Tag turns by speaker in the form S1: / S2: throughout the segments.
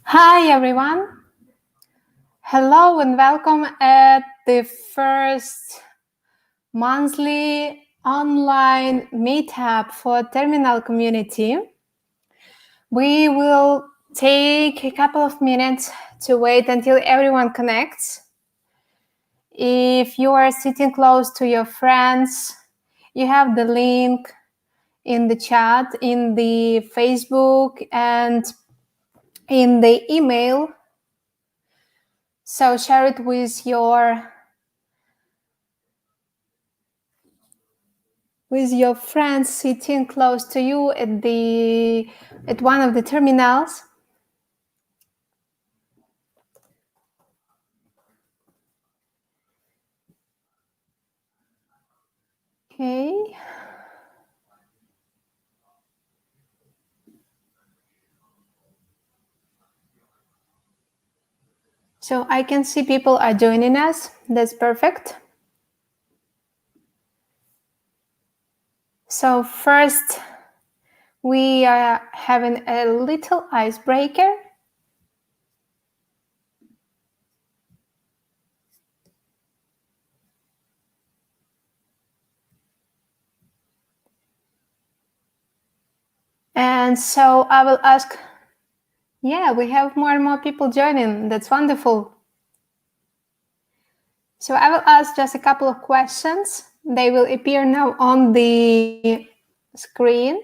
S1: Hi everyone. Hello and welcome at the first monthly online meetup for terminal community. We will take a couple of minutes to wait until everyone connects. If you are sitting close to your friends, you have the link in the chat, in the Facebook, and in the email. So share it with your friends sitting close to you at one of the terminals. Okay. So I can see people are joining us. That's perfect. So first, we are having a little icebreaker. And so I will ask, yeah, we have more and more people joining. That's wonderful. So I will ask just a couple of questions. They will appear now on the screen.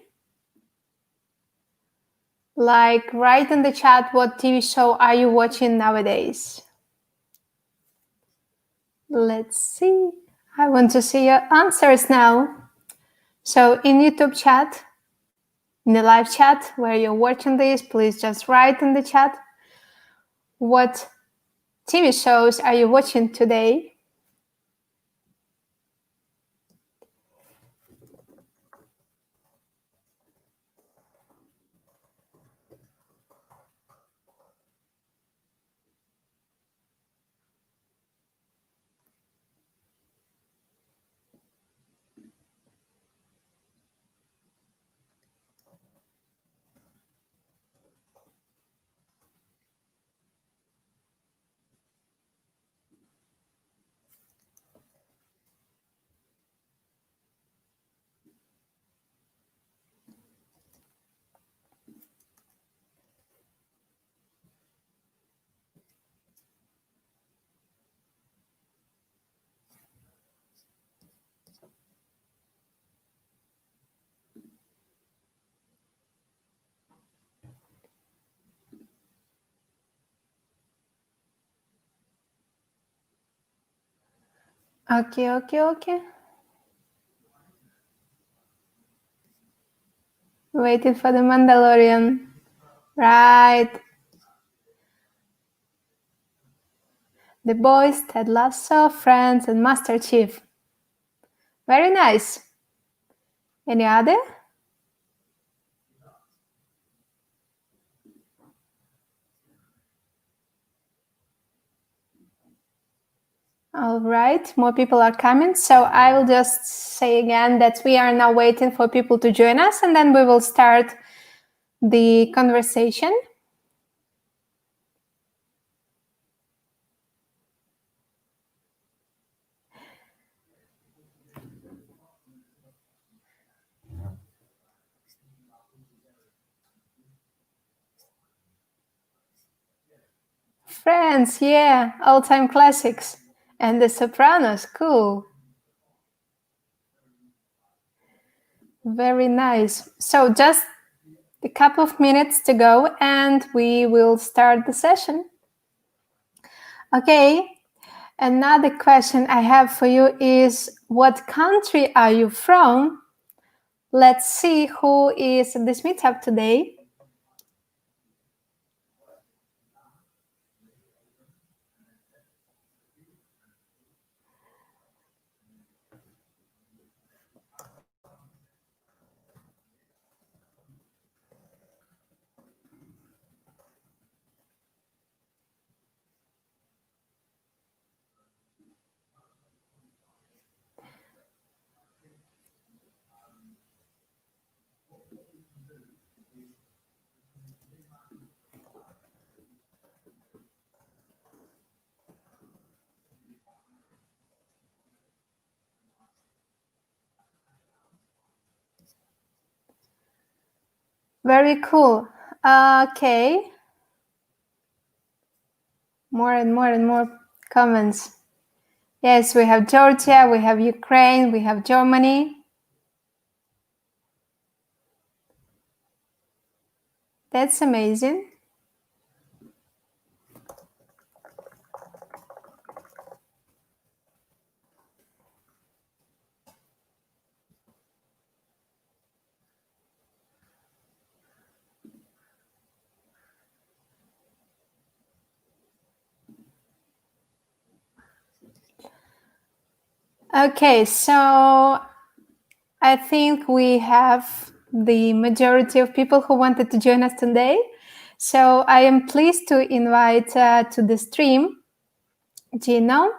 S1: Like, write in the chat, what TV show are you watching nowadays? Let's see. I want to see your answers now. So in YouTube chat, in the live chat where you're watching this, please just write in the chat, what TV shows are you watching today? Okay. Waiting for the Mandalorian. Right. The Boys, Ted Lasso, Friends, and Master Chief. Very nice. Any other? All right, more people are coming. So I will just say again that we are now waiting for people to join us, and then we will start the conversation. Friends, yeah, all-time classics. And The Sopranos, cool. Very nice. So just a couple of minutes to go and we will start the session. Okay, another question I have for you is, what country are you from? Let's see who is at this meetup today. Very cool. Okay. More and more and more comments. Yes, we have Georgia, we have Ukraine, we have Germany. That's amazing. Okay, so I think we have the majority of people who wanted to join us today. So I am pleased to invite to the stream Jino.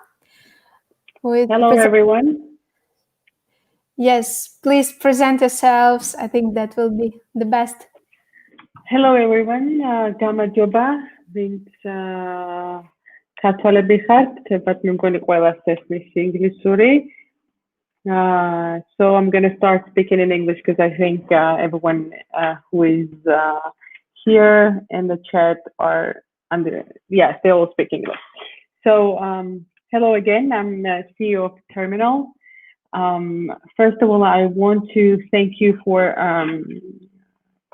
S2: Hello, everyone.
S1: Yes, please present yourselves. I think that will be the best.
S2: Hello, everyone. Gama Joba, Vince Katwale but I'm going to call us English. So I'm going to start speaking in English because I think everyone who is here in the chat are yes, they all speak English. So hello again, I'm CEO of Terminal. First of all, I want to thank you for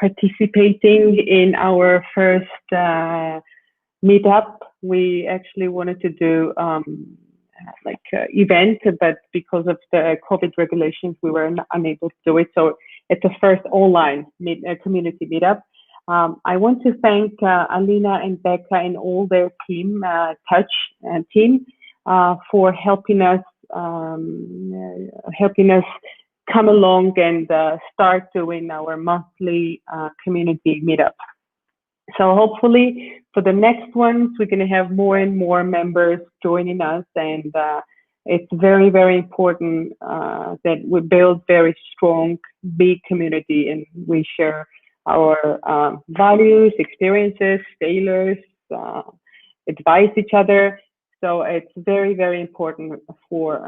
S2: participating in our first meetup. We actually wanted to do event, but because of the COVID regulations, we were unable to do it. So it's the first online community meetup. I want to thank Alina and Becca and all their team, team, for helping us come along and start doing our monthly community meetup. So hopefully for the next ones, we're going to have more and more members joining us. And it's very, very important that we build very strong, big community and we share our values, experiences, failures, advise each other. So it's very, very important for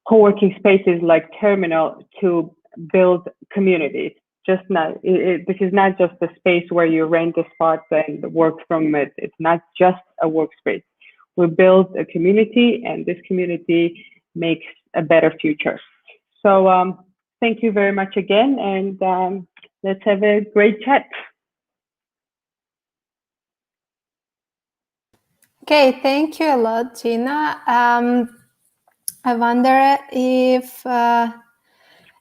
S2: co-working spaces like Terminal to build communities. This is not just a space where you rent a spot and work from it. It's not just a workspace. We build a community, and this community makes a better future. So thank you very much again, and let's have a great chat.
S1: Okay, thank you a lot, Gina. I wonder if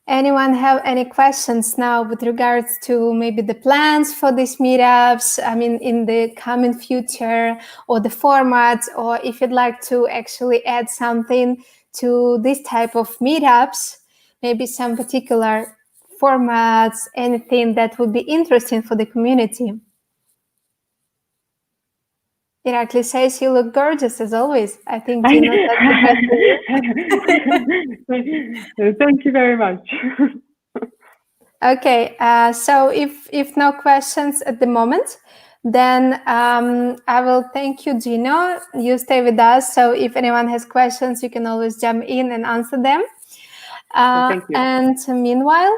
S1: anyone have any questions now with regards to maybe the plans for these meetups, I mean, in the coming future, or the formats, or if you'd like to actually add something to this type of meetups, maybe some particular formats, anything that would be interesting for the community. Irakli says you look gorgeous as always. I think Gino, that's the best for
S2: you. Thank you very much.
S1: Okay, so if no questions at the moment, then I will thank you, Gino. You stay with us. So if anyone has questions, you can always jump in and answer them.
S2: Thank you.
S1: And meanwhile,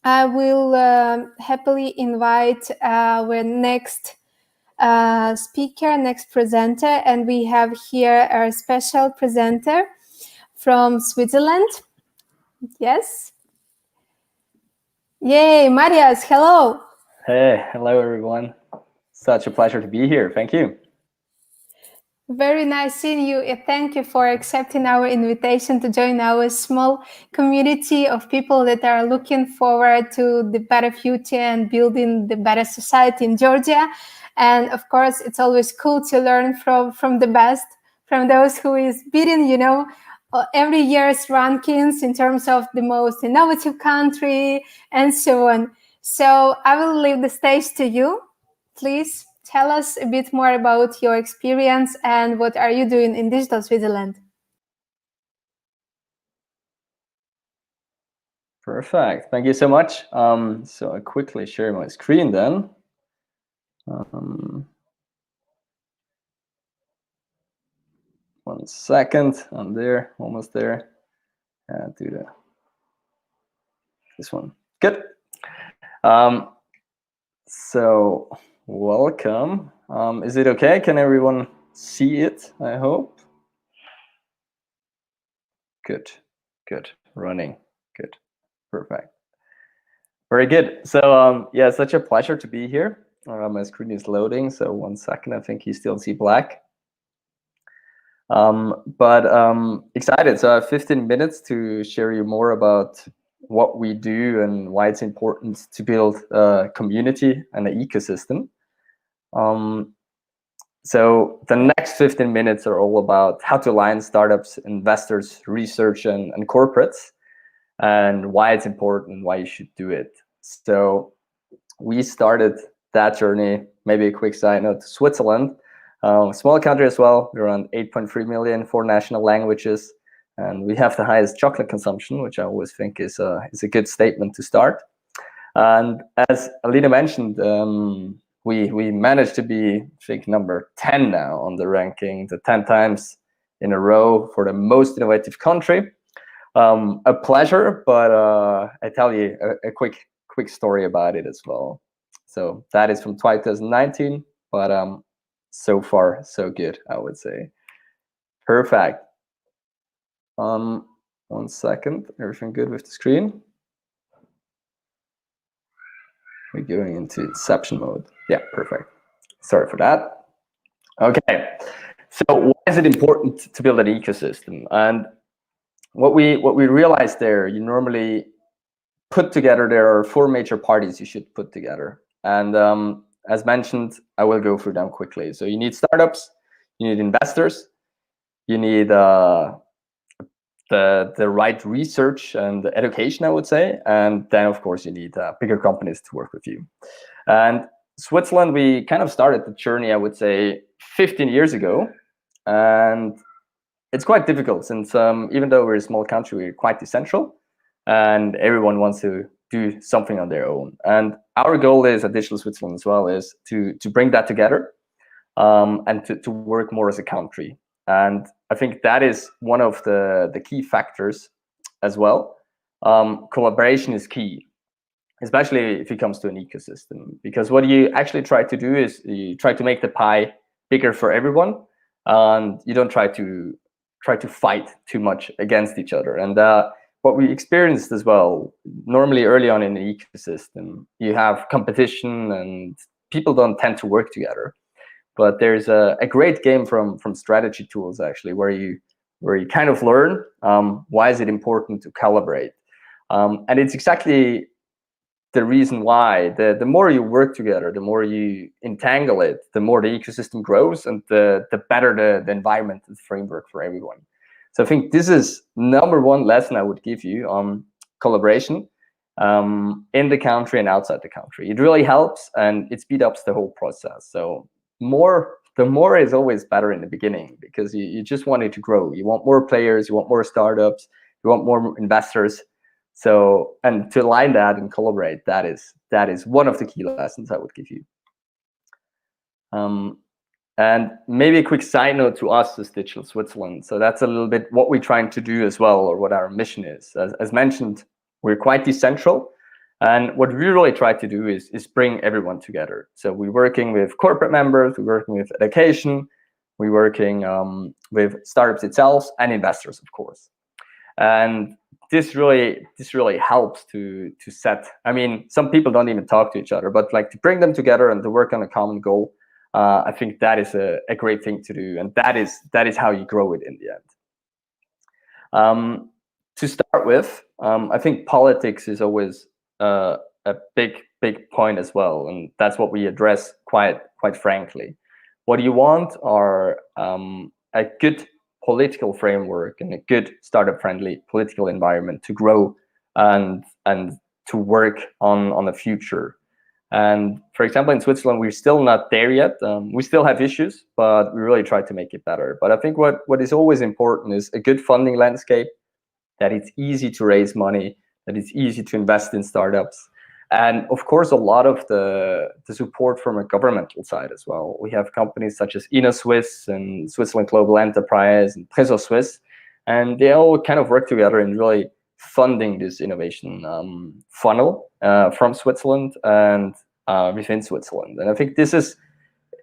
S1: I will happily invite our next speaker, next presenter, and we have here our special presenter from Switzerland. Yes. Yay, Matthias, hello.
S3: Hey, hello everyone. Such a pleasure to be here. Thank you.
S1: Very nice seeing you. Thank you for accepting our invitation to join our small community of people that are looking forward to the better future and building the better society in Georgia. And of course, it's always cool to learn from the best, from those who is beating, every year's rankings in terms of the most innovative country and so on. So I will leave the stage to you. Please tell us a bit more about your experience and what are you doing in Digital Switzerland?
S3: Perfect. Thank you so much. So I quickly share my screen then. One second. I'm there, almost there. Do this one. Good. So welcome. Is it okay? Can everyone see it? I hope. Good. Running. Good. Perfect. Very good. So yeah, such a pleasure to be here. My screen is loading, so 1 second. I think you still see black. But excited. So I have 15 minutes to share you more about what we do and why it's important to build a community and an ecosystem. So the next 15 minutes are all about how to align startups, investors, research, and corporates, and why it's important and why you should do it. So we started that journey, maybe a quick side note, to Switzerland. Small country as well. We're around 8.3 million, 4 national languages, and we have the highest chocolate consumption, which I always think is a good statement to start. And as Alina mentioned, we managed to be, I think, number 10 now on the ranking, the 10 times in a row for the most innovative country. A pleasure, but I tell you a quick story about it as well. So that is from 2019, but so far so good, I would say. Perfect. 1 second. Everything good with the screen? We're going into inception mode. Yeah, perfect. Sorry for that. Okay. So why is it important to build an ecosystem? And what we realized there, you normally put together, there are 4 major parties you should put together. And as mentioned, I will go through them quickly. So you need startups, you need investors, you need the right research and education, I would say. And then, of course, you need bigger companies to work with you. And Switzerland, we kind of started the journey, I would say, 15 years ago. And it's quite difficult since even though we're a small country, we're quite decentral. And everyone wants to do something on their own. And our goal is at Digital Switzerland as well is to bring that together and to work more as a country. And I think that is one of the key factors as well. Collaboration is key, especially if it comes to an ecosystem, because what you actually try to do is you try to make the pie bigger for everyone, and you don't try to fight too much against each other. And what we experienced as well, normally early on in the ecosystem, you have competition and people don't tend to work together. But there's a great game from strategy tools, actually, where you kind of learn why is it important to collaborate. And it's exactly the reason why the more you work together, the more you entangle it, the more the ecosystem grows, and the better the environment and framework for everyone. So I think this is #1 lesson I would give you on collaboration in the country and outside the country. It really helps, and it speeds up the whole process. So the more is always better in the beginning, because you just want it to grow. You want more players, you want more startups, you want more investors. So, and to align that and collaborate, that is one of the key lessons I would give you. And maybe a quick side note to us as Digital Switzerland. So that's a little bit what we're trying to do as well, or what our mission is. As mentioned, we're quite decentral. And what we really try to do is bring everyone together. So we're working with corporate members, we're working with education, we're working with startups itself and investors, of course. And this really helps to set. I mean, some people don't even talk to each other, but like to bring them together and to work on a common goal. I think that is a great thing to do, and that is how you grow it in the end. To start with, I think politics is always a big point as well, and that's what we address quite frankly. What you want are a good political framework and a good startup-friendly political environment to grow and to work on the future. And for example, in Switzerland, we're still not there yet. We still have issues, but we really try to make it better. But I think what is always important is a good funding landscape, that it's easy to raise money, that it's easy to invest in startups. And of course, a lot of the support from a governmental side as well. We have companies such as InnoSwiss and Switzerland Global Enterprise and Trésor Suisse, and they all kind of work together in really funding this innovation funnel from Switzerland and within Switzerland. And I think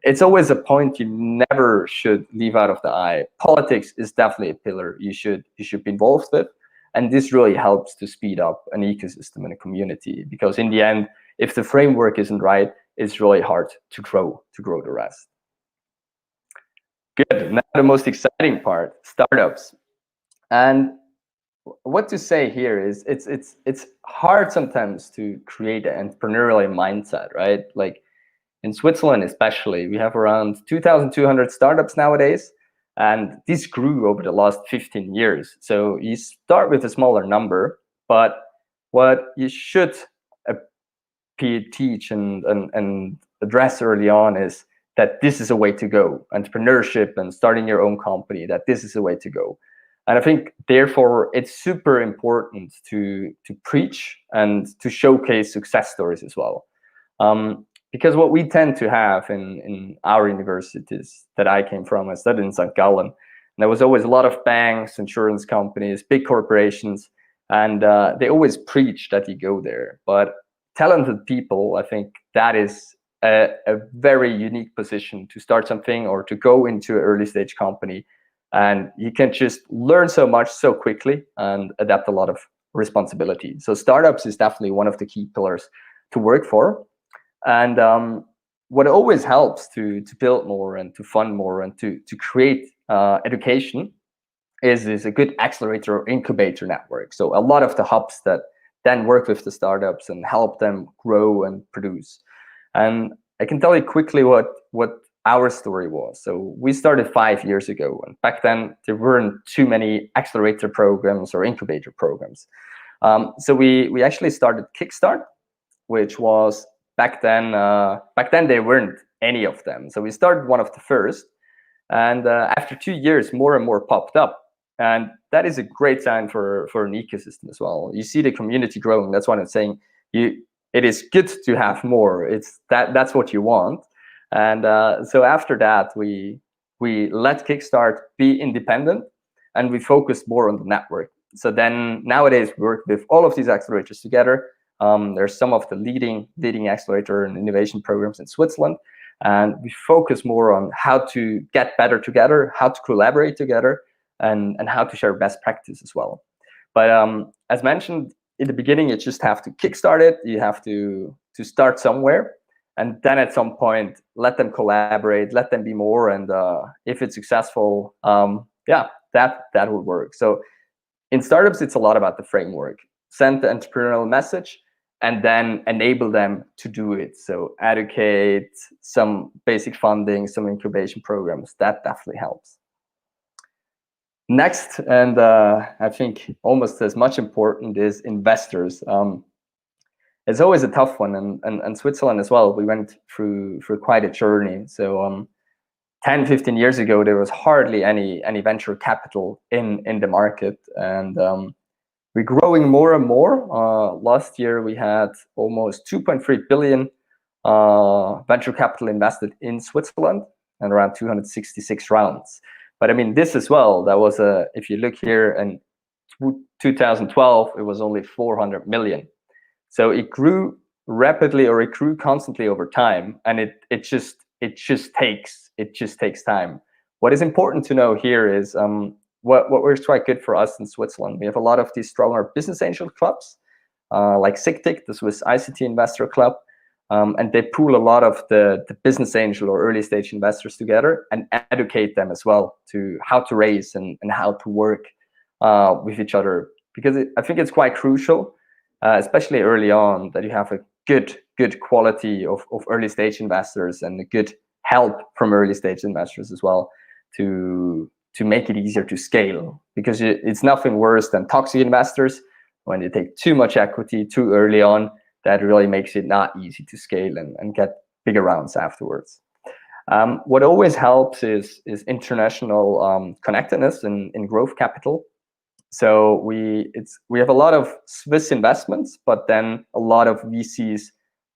S3: it's always a point you never should leave out of the eye. Politics is definitely a pillar you should be involved with, and this really helps to speed up an ecosystem and a community, because in the end, if the framework isn't right, it's really hard to grow the rest. Good. Now the most exciting part, startups. And what to say here is it's hard sometimes to create an entrepreneurial mindset, right? Like in Switzerland especially, we have around 2,200 startups nowadays, and this grew over the last 15 years. So you start with a smaller number, but what you should teach and address early on is that this is a way to go. Entrepreneurship and starting your own company, that this is a way to go. And I think, therefore, it's super important to preach and to showcase success stories as well. Because what we tend to have in our universities that I came from, I studied in St. Gallen, and there was always a lot of banks, insurance companies, big corporations, and they always preach that you go there. But talented people, I think that is a very unique position to start something or to go into an early stage company. And you can just learn so much so quickly and adapt a lot of responsibility. So startups is definitely one of the key pillars to work for. And what always helps to build more and to fund more and to create education is a good accelerator or incubator network. So a lot of the hubs that then work with the startups and help them grow and produce. And I can tell you quickly what our story was. So we started 5 years ago, and back then there weren't too many accelerator programs or incubator programs. So we actually started Kickstart, which was back then there weren't any of them. So we started one of the first, and after 2 years, more and more popped up. And that is a great sign for an ecosystem as well. You see the community growing. That's what I'm saying. It is good to have more. That's what you want. And so after that, we let Kickstart be independent, and we focused more on the network. So then nowadays we work with all of these accelerators together. There's some of the leading accelerator and innovation programs in Switzerland, and we focus more on how to get better together, how to collaborate together, and how to share best practice as well. But as mentioned in the beginning, you just have to kickstart it. You have to start somewhere, and then at some point let them collaborate, let them be more, and if it's successful, that would work. So in startups, it's a lot about the framework. Send the entrepreneurial message and then enable them to do it. So educate, some basic funding, some incubation programs, that definitely helps. Next, and I think almost as much important, is investors. It's always a tough one, and Switzerland as well. We went through quite a journey. So 10, 15 years ago, there was hardly any venture capital in the market, and we're growing more and more. Last year, we had almost 2.3 billion venture capital invested in Switzerland, and around 266 rounds. But I mean, this as well, that was if you look here in 2012, it was only 400 million. So it grew rapidly, or it grew constantly over time, and it just takes time. What is important to know here is what works quite good for us in Switzerland. We have a lot of these stronger business angel clubs, like SIGTIC, the Swiss ICT Investor Club, and they pool a lot of the business angel or early stage investors together and educate them as well to how to raise and how to work with each other. Because I think it's quite crucial, especially early on, that you have a good quality of early stage investors and a good help from early stage investors as well to make it easier to scale. Because it's nothing worse than toxic investors when they take too much equity too early on. That really makes it not easy to scale and get bigger rounds afterwards. What always helps is international connectedness in growth capital. So we have a lot of Swiss investments, but then a lot of VCs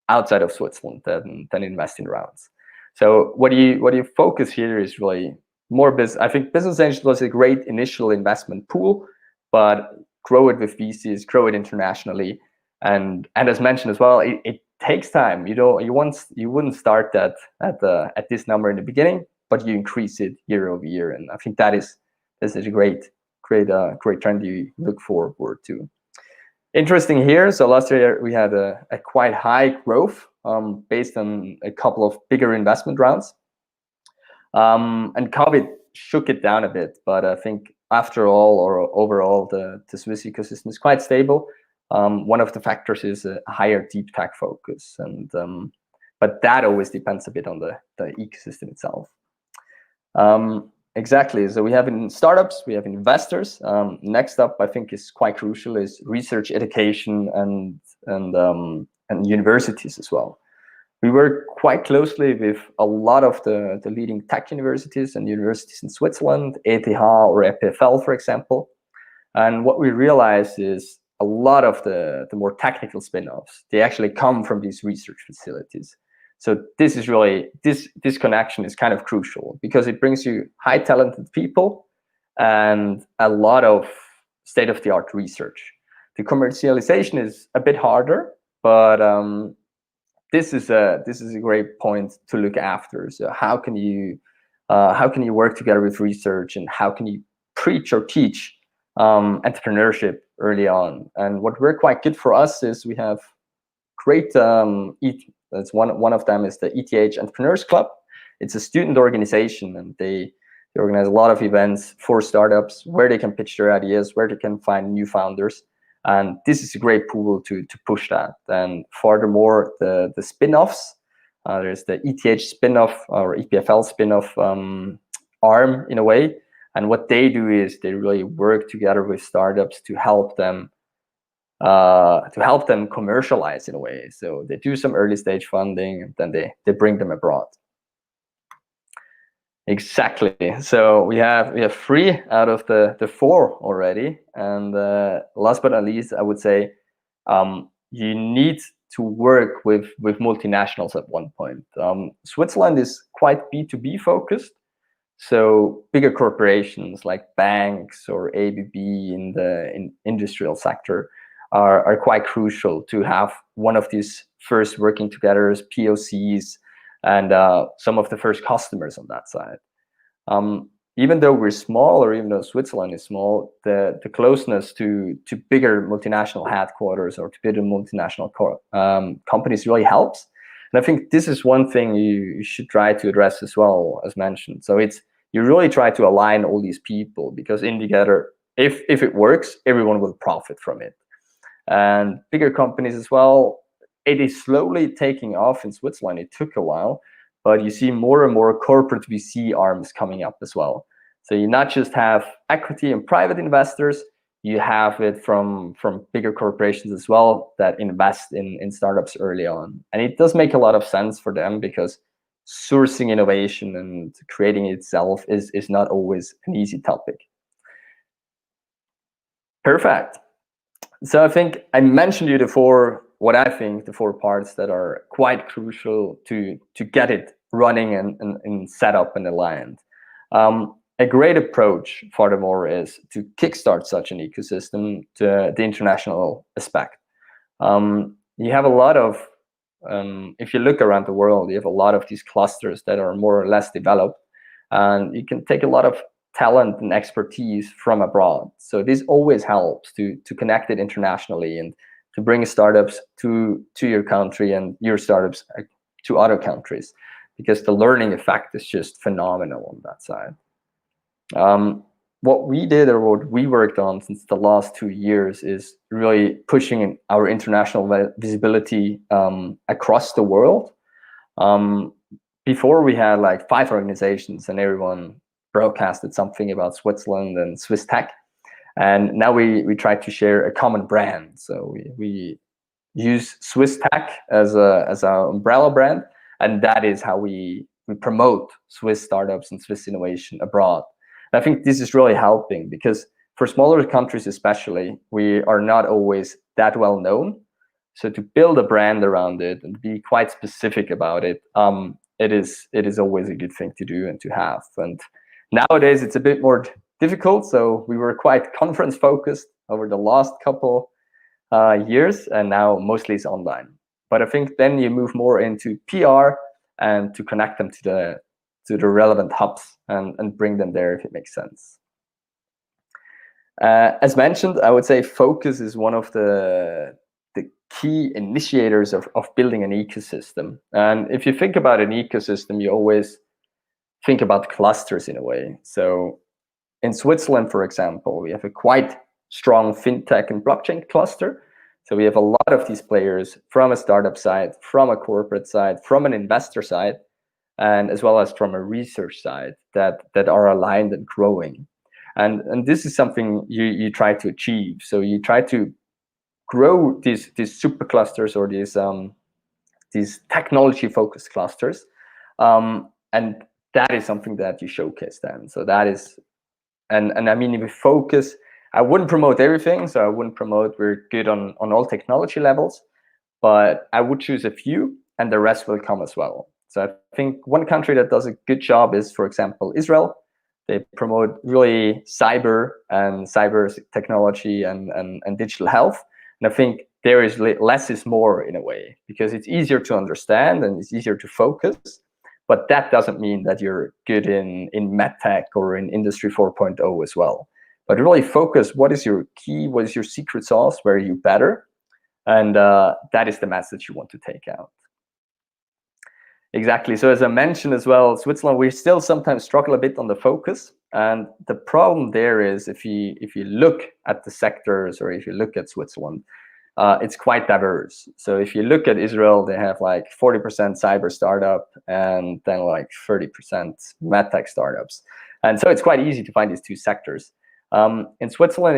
S3: outside of Switzerland that invest in rounds. So what you focus here is really more business. I think business angel is a great initial investment pool, but grow it with VCs, grow it internationally, and as mentioned as well, it takes time. You wouldn't start that at this number in the beginning, but you increase it year over year, and I think that is a great trend you look forward to. Interesting here. So last year we had a quite high growth based on a couple of bigger investment rounds, and COVID shook it down a bit. But I think after all, or overall, the Swiss ecosystem is quite stable. One of the factors is a higher deep tech focus, and but that always depends a bit on the ecosystem itself. Exactly. So we have in startups, we have investors. Next up, I think is quite crucial is research, education, and universities as well. We work quite closely with a lot of the leading tech universities and universities in Switzerland, ETH or EPFL, for example. And what we realize is a lot of the more technical spin-offs, they actually come from these research facilities. So this is really, this connection is kind of crucial because it brings you high talented people and a lot of state-of-the-art research. The commercialization is a bit harder, but this is a great point to look after. So how can you work together with research, and how can you preach or teach entrepreneurship early on? And what we're quite good for us is we have great that's one of them is the ETH Entrepreneurs Club. It's a student organization, and they organize a lot of events for startups where they can pitch their ideas, where they can find new founders. And this is a great pool to push that. And furthermore, the spin-offs, there's the ETH spin-off or EPFL spin-off arm in a way. And what they do is they really work together with startups to help them commercialize in a way. So they do some early stage funding, and then they bring them abroad. Exactly. So we have 3 out of the 4 already. And last but not least, I would say you need to work with multinationals at one point. Switzerland is quite B2B focused. So bigger corporations like banks or ABB in the industrial sector are quite crucial to have one of these first working together as POCs and some of the first customers on that side. Even though we're small, or even though Switzerland is small, the closeness to bigger multinational headquarters or to bigger multinational companies really helps. And I think this is one thing you should try to address as well, as mentioned. So you really try to align all these people, because in together, if it works, everyone will profit from it. And bigger companies as well, it is slowly taking off in Switzerland. It took a while, but you see more and more corporate VC arms coming up as well. So you not just have equity and private investors, you have it from bigger corporations as well that invest in startups early on. And it does make a lot of sense for them, because sourcing innovation and creating it itself is not always an easy topic. Perfect. So I think I mentioned you the 4 parts that are quite crucial to get it running and set up and aligned. A great approach, furthermore, is to kickstart such an ecosystem to the international aspect. You have a lot of, if you look around the world, you have a lot of these clusters that are more or less developed, and you can take a lot of talent and expertise from abroad. So this always helps to connect it internationally and to bring startups to your country and your startups to other countries, because the learning effect is just phenomenal on that side. What we did, or what we worked on since the last 2 years, is really pushing our international visibility across the world. Before we had like 5 organizations and everyone broadcasted something about Switzerland and Swiss tech. And now we try to share a common brand. So we use Swiss tech as our umbrella brand. And that is how we promote Swiss startups and Swiss innovation abroad. And I think this is really helping, because for smaller countries especially, we are not always that well known. So to build a brand around it and be quite specific about it, it is always a good thing to do and to have. And nowadays it's a bit more difficult, so we were quite conference focused. over the last couple years, and now mostly it's online. But I think then you move more into PR and to connect them to the relevant hubs and bring them there if it makes sense. As mentioned, I would say focus is one of the key initiators of building an ecosystem. And if you think about an ecosystem, you always think about clusters in a way. So in Switzerland, for example, we have a quite strong fintech and blockchain cluster. So we have a lot of these players from a startup side, from a corporate side, from an investor side, and as well as from a research side that are aligned and growing. And this is something you try to achieve. So you try to grow these super clusters or these technology focused clusters, and that is something that you showcase then. So that is, and I mean, if we focus, I wouldn't promote everything. So I wouldn't promote we're good on all technology levels, but I would choose a few, and the rest will come as well. So I think one country that does a good job is, for example, Israel. They promote really cyber technology and digital health. And I think there is less is more in a way, because it's easier to understand and it's easier to focus. But that doesn't mean that you're good in medtech or in Industry 4.0 as well. But really focus, what is your key, what is your secret sauce, where are you better? And that is the message you want to take out. Exactly. So as I mentioned as well, Switzerland, we still sometimes struggle a bit on the focus. And the problem there is if you look at the sectors, or if you look at Switzerland, it's quite diverse. So if you look at Israel, they have like 40% cyber startup and then like 30% medtech startups. And so it's quite easy to find these two sectors. In Switzerland,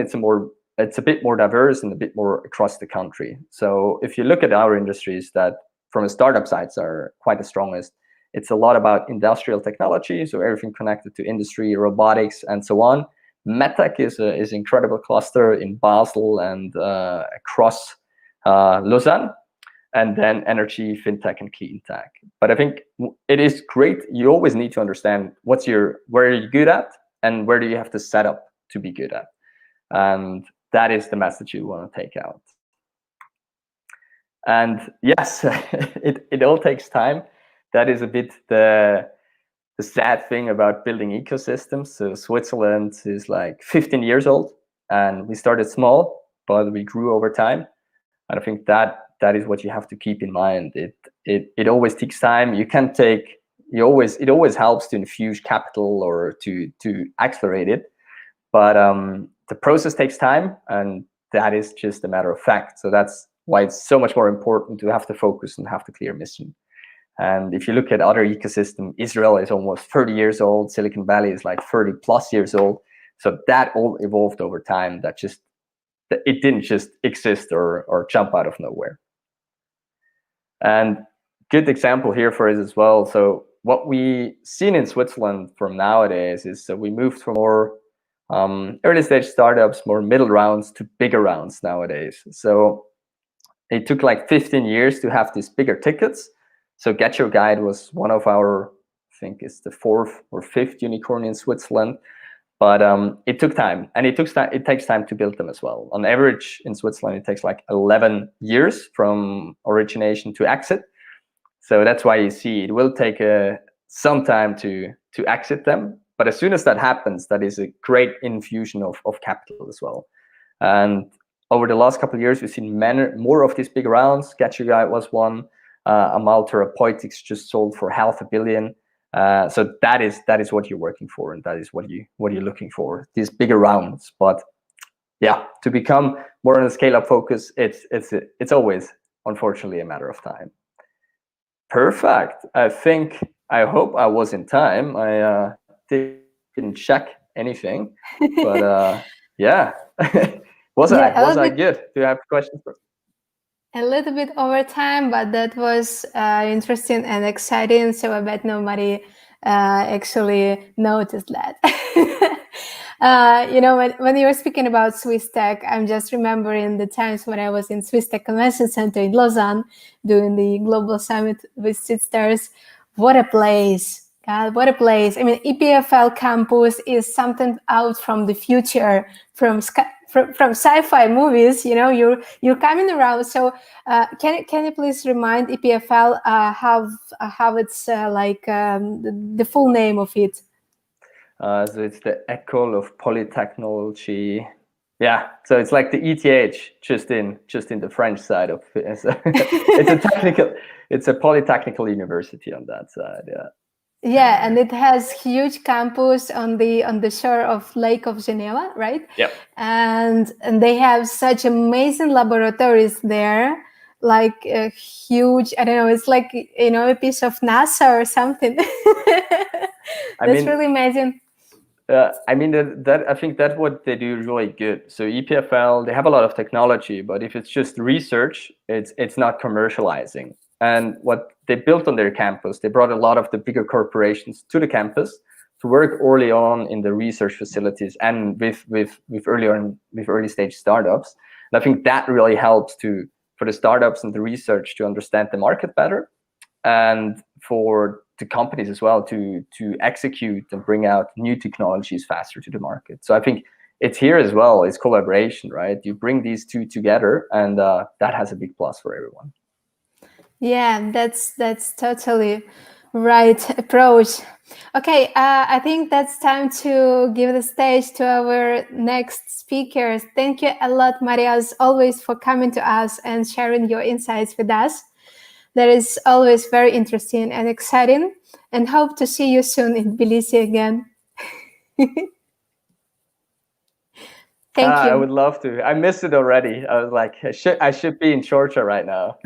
S3: it's a bit more diverse and a bit more across the country. So if you look at our industries that from a startup sides are quite the strongest, it's a lot about industrial technology, so everything connected to industry, robotics, and so on. MedTech is an incredible cluster in Basel and across Lausanne, and then energy, fintech, and clean tech. But I think it is great. You always need to understand where are you good at, and where do you have to set up to be good at, and that is the message you want to take out. And yes, it all takes time. That is a bit the sad thing about building ecosystems. So Switzerland is like 15 years old, and we started small, but we grew over time. And I think that is what you have to keep in mind. It always takes time. It always helps to infuse capital or to accelerate it, but the process takes time, and that is just a matter of fact. So that's why it's so much more important to have the focus and have the clear mission. And if you look at other ecosystem, Israel is almost 30 years old. Silicon Valley is like 30 plus years old. So that all evolved over time. It didn't just exist or jump out of nowhere. And good example here for us as well. So what we seen in Switzerland from nowadays is that we moved from more early stage startups, more middle rounds, to bigger rounds nowadays. So it took like 15 years to have these bigger tickets. So Get Your Guide was one of our, I think it's the 4th or 5th unicorn in Switzerland. But it took time, and it takes time to build them as well. On average in Switzerland, it takes like 11 years from origination to exit. So that's why you see it will take some time to exit them. But as soon as that happens, that is a great infusion of capital as well. And over the last couple of years, we've seen more of these big rounds. Get Your Guide was one. Amal Therapeutics just sold for $500 million. So that is what you're working for, and that is what you're looking for, these bigger rounds. But yeah, to become more on a scale-up focus, it's always, unfortunately, a matter of time. Perfect. I hope I was in time. I didn't check anything, but yeah. Was I good? Do you have questions?
S1: A little bit over time, but that was interesting and exciting. So I bet nobody actually noticed that. When you were speaking about Swiss tech, I'm just remembering the times when I was in Swiss Tech Convention Center in Lausanne doing the Global Summit with Stars. What a place. God, what a place. I mean, EPFL campus is something out from the future, from from sci-fi movies. You know, you're coming around. So can you please remind EPFL how it's the full name of it?
S3: So it's the École of Polytechnologie. Yeah, so it's like the ETH just in the French side of it. So it's a polytechnical university on that side. Yeah.
S1: Yeah, and it has huge campus on the shore of Lake of Geneva, right?
S3: Yeah.
S1: And they have such amazing laboratories there, like a huge, I don't know, it's like, you know, a piece of NASA or something. That's really amazing.
S3: I mean that I think that's what they do really good. So EPFL, they have a lot of technology, but if it's just research, it's not commercializing. And what they built on their campus, they brought a lot of the bigger corporations to the campus to work early on in the research facilities and with early stage startups. And I think that really helps for the startups and the research to understand the market better, and for the companies as well to execute and bring out new technologies faster to the market. So I think it's here as well. It's collaboration, right? You bring these two together, and that has a big plus for everyone.
S1: Yeah, that's totally right approach. Okay, I think that's time to give the stage to our next speakers. Thank you a lot, Maria, as always, for coming to us and sharing your insights with us. That is always very interesting and exciting, and hope to see you soon in Tbilisi again. Thank you.
S3: I would love to. I missed it already. I was like, I should be in Georgia right now.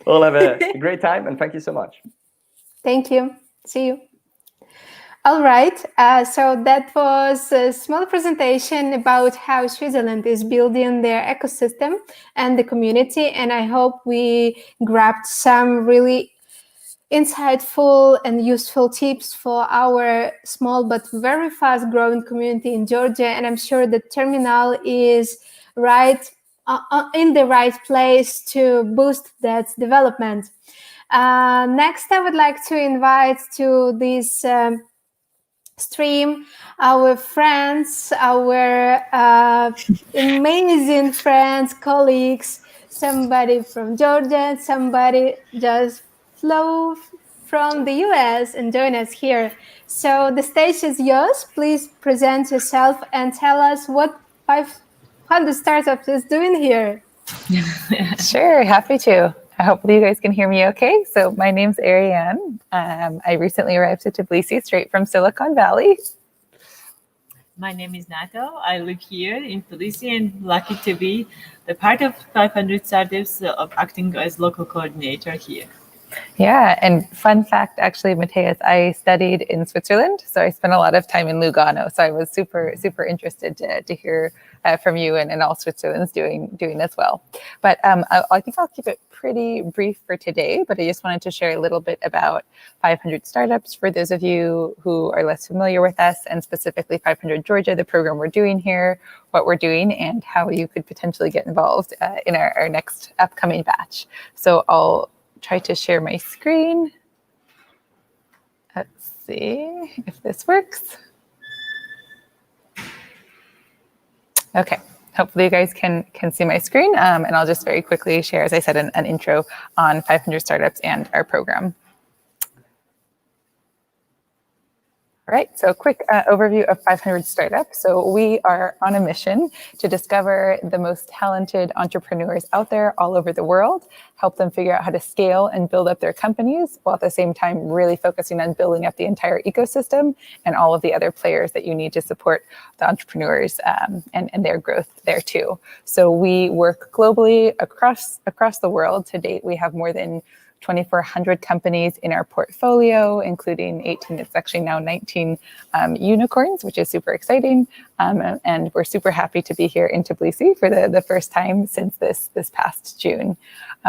S3: We'll have a great time, and thank you so much.
S1: Thank you. See you. All right. So that was a small presentation about how Switzerland is building their ecosystem and the community. And I hope we grabbed some really insightful and useful tips for our small but very fast growing community in Georgia. And I'm sure the terminal is right in the right place to boost that development. Next, I would like to invite to this stream our friends, our amazing friends, colleagues, somebody from Georgia, somebody just flew from the US and join us here. So the stage is yours. Please present yourself and tell us what 500 Startups is doing here.
S4: Sure, happy to. Hopefully you guys can hear me okay. So my name's Ariane. I recently arrived to Tbilisi straight from Silicon Valley.
S5: My name is Nato. I live here in Tbilisi and lucky to be the part of 500 Startups of acting as local coordinator here.
S4: Yeah, and fun fact, actually, Matthias, I studied in Switzerland, so I spent a lot of time in Lugano. So I was super interested to hear from you and all Switzerland's doing as well. But I think I'll keep it pretty brief for today, but I just wanted to share a little bit about 500 Startups for those of you who are less familiar with us, and specifically 500 Georgia, the program we're doing here, what we're doing, and how you could potentially get involved in our next upcoming batch. So I'll try to share my screen. Let's see if this works. Okay, hopefully you guys can see my screen, and I'll just very quickly share, as I said, an intro on 500 Startups and our program. All right, so a quick overview of 500 Startups. So we are on a mission to discover the most talented entrepreneurs out there all over the world, help them figure out how to scale and build up their companies, while at the same time really focusing on building up the entire ecosystem and all of the other players that you need to support the entrepreneurs and their growth there too. So we work globally across the world. To date, we have more than 2,400 companies in our portfolio, including 18, it's actually now 19 unicorns, which is super exciting. And we're super happy to be here in Tbilisi for the first time since this past June.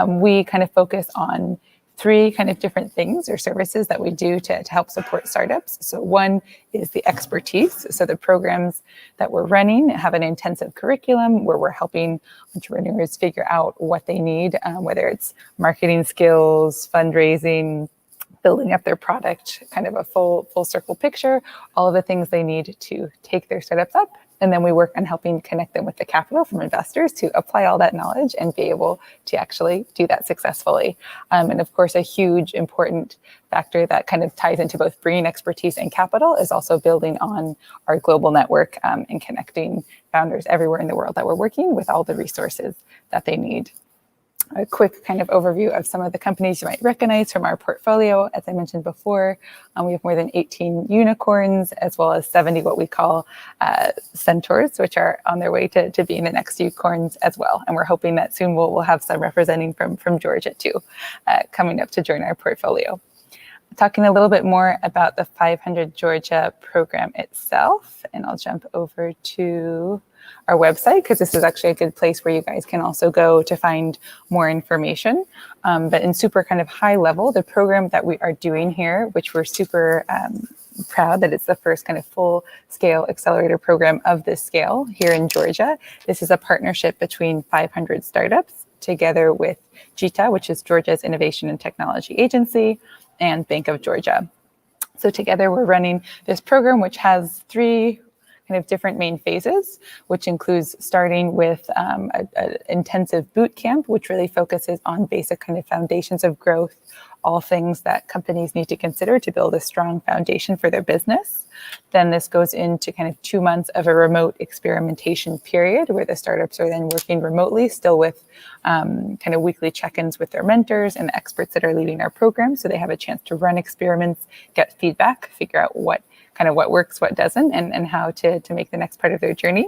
S4: We kind of focus on three kind of different things or services that we do to help support startups. So one is the expertise. So the programs that we're running have an intensive curriculum where we're helping entrepreneurs figure out what they need, whether it's marketing skills, fundraising, building up their product, kind of a full circle picture, all of the things they need to take their startups up And then we work on helping connect them with the capital from investors to apply all that knowledge and be able to actually do that successfully. And of course, a huge important factor that kind of ties into both bringing expertise and capital is also building on our global network and connecting founders everywhere in the world that we're working with all the resources that they need. A quick kind of overview of some of the companies you might recognize from our portfolio. As I mentioned before, we have more than 18 unicorns, as well as 70 what we call centaurs, which are on their way to being the next unicorns as well. And we're hoping that soon we'll have some representing from Georgia too, coming up to join our portfolio. Talking a little bit more about the 500 Georgia program itself, and I'll jump over to our website because this is actually a good place where you guys can also go to find more information. But in super kind of high level, the program that we are doing here, which we're super proud that it's the first kind of full-scale accelerator program of this scale here in Georgia. This is a partnership between 500 startups together with JITA, which is Georgia's Innovation and Technology Agency, and Bank of Georgia. So together we're running this program, which has 3 kind of different main phases, which includes starting with an intensive boot camp, which really focuses on basic kind of foundations of growth, all things that companies need to consider to build a strong foundation for their business. Then this goes into kind of 2 months of a remote experimentation period where the startups are then working remotely, still with kind of weekly check-ins with their mentors and the experts that are leading our program. So they have a chance to run experiments, get feedback, figure out what works, what doesn't, and how to make the next part of their journey.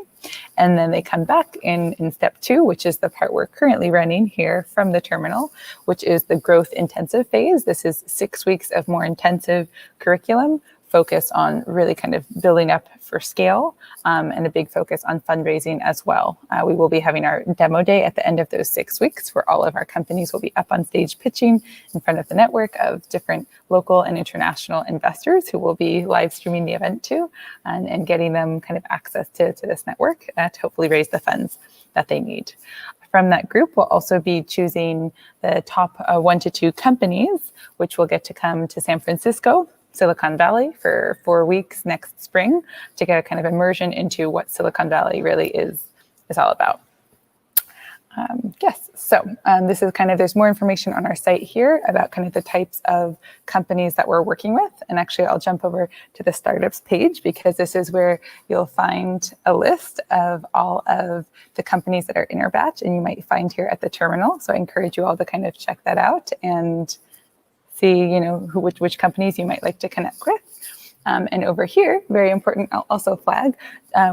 S4: And then they come back in step 2, which is the part we're currently running here from the terminal, which is the growth intensive phase. This is 6 weeks of more intensive curriculum, focus on really kind of building up for scale, and a big focus on fundraising as well. We will be having our demo day at the end of those 6 weeks where all of our companies will be up on stage pitching in front of the network of different local and international investors who will be live streaming the event too, and getting them kind of access to this network to hopefully raise the funds that they need. From that group, we'll also be choosing the top 1 to 2 companies, which will get to come to San Francisco, Silicon Valley for 4 weeks next spring to get a kind of immersion into what Silicon Valley really is all about. Yes, so this is kind of, there's more information on our site here about kind of the types of companies that we're working with. And actually, I'll jump over to the startups page because this is where you'll find a list of all of the companies that are in our batch and you might find here at the terminal. So I encourage you all to kind of check that out and see, which companies you might like to connect with. And over here, very important, I'll also flag,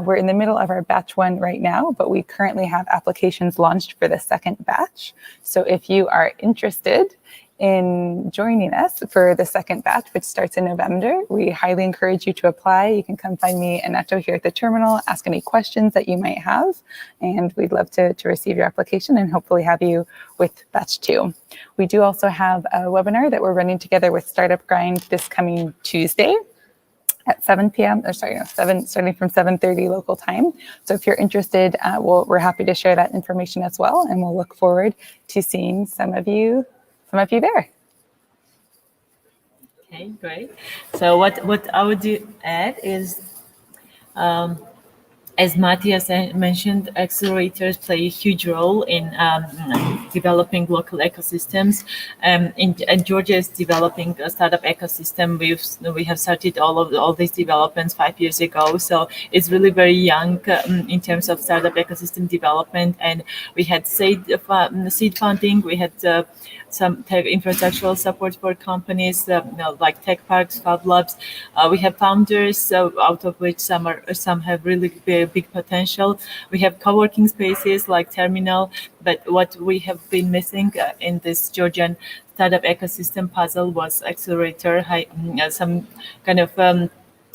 S4: we're in the middle of our batch 1 right now, but we currently have applications launched for the second batch. So if you are interested in joining us for the second batch, which starts in November, we highly encourage you to apply. You can come find me and Nato here at the terminal, ask any questions that you might have, and we'd love to receive your application and hopefully have you with batch 2. We do also have a webinar that we're running together with Startup Grind this coming Tuesday at 7 p.m. starting from 7:30 local time. So if you're interested, we're happy to share that information as well, and we'll look forward to seeing some of you there.
S5: Okay, great. So what I would add is, as Matthias mentioned, accelerators play a huge role in developing local ecosystems. And Georgia is developing a startup ecosystem. We have started all these developments 5 years ago, so it's really very young in terms of startup ecosystem development. And we had seed funding. We had some tech infrastructural support for companies like tech parks, Fab Labs. We have founders, out of which some have really big potential. We have co-working spaces like Terminal, but what we have been missing in this Georgian startup ecosystem puzzle was accelerator, some kind of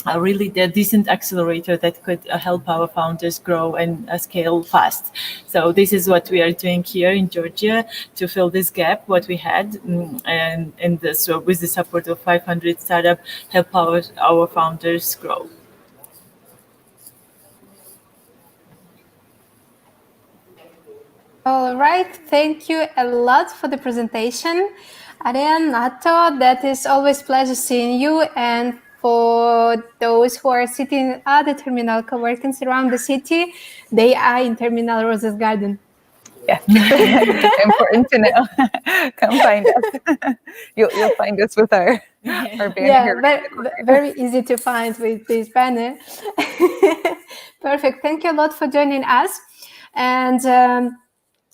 S5: a really decent accelerator that could help our founders grow and scale fast. So this is what we are doing here in Georgia to fill this gap, what we had, so with the support of 500 startup, help our founders grow.
S1: All right, thank you a lot for the presentation. Ariane, Nato, that is always a pleasure seeing you, and for those who are sitting in other terminal coworkings around the city, they are in Terminal Rosa's Garden.
S4: Yeah, important to know. Come find us. You'll find us with our banner here.
S1: Very easy to find with this banner. Perfect. Thank you a lot for joining us. And